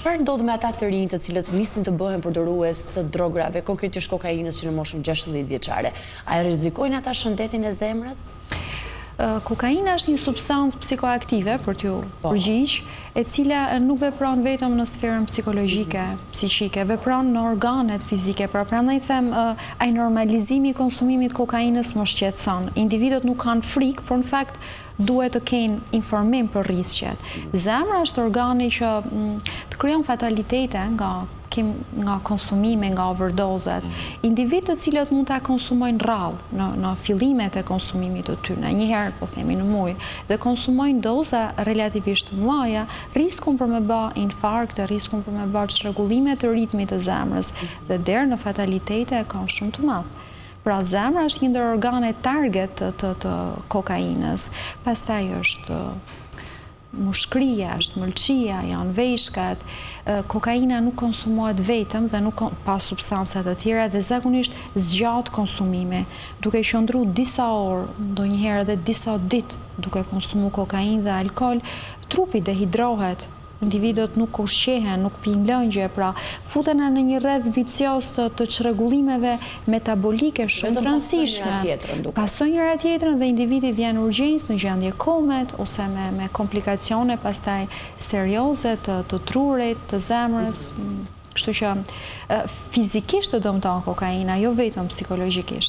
Çfarë ndodh me ata të rinj të cilët nisin të bëhen përdorues të drogave, konkretisht kokainës që në moshën 16 vjeçare? A rrezikojnë ata shëndetin e zemrës? Kokaina është një substancë psikoaktive, për t'ju përgjigj, e cila nuk vepron vetëm në sferën psikologjike, psiqike, vepron në organet fizike. Pra prandaj them, ai normalizimi i konsumimit kokainës më shqetëson. Individët nuk kanë frikë, por në fakt duhet të kenë informim për rrezikët. Zemra është organi që të krijon fatalitete nga konsumime, nga overdozat. Individ të cilët mund ta konsumojnë rrallë në fillimet e konsumimit të tyre, një herë po themi në muaj, dhe konsumojnë doza relativisht të mëdha, riskun për me bë infarkt, riskun për me bë çrregullime të ritmit të zemrës dhe deri në fatalitete kanë shumë të madh. Pra zemra është një ndër organet target të kokainës. Pastaj është mushkëria, është mëlçia, janë veshkat. Kokaina nuk konsumohet vetëm dhe nuk pa substanca të tjera dhe zakonisht zgjat konsumimi. Duke qëndruar disa orë, ndonjëherë edhe disa ditë duke konsumuar kokainë dhe alkool, trupi dehidrohet. Individët nuk ushqehen, nuk pijnë lëngje, pra futen në një rreth vicioz të çrregullimeve metabolike shumë të rëndësishme. Pason njëra tjetrën dhe individi vjen në urgjencë në gjendje komet ose me komplikacione pastaj serioze të trurit, të zemrës. Kështu që fizikisht të dëmton kokaina, jo vetëm psikologjikisht.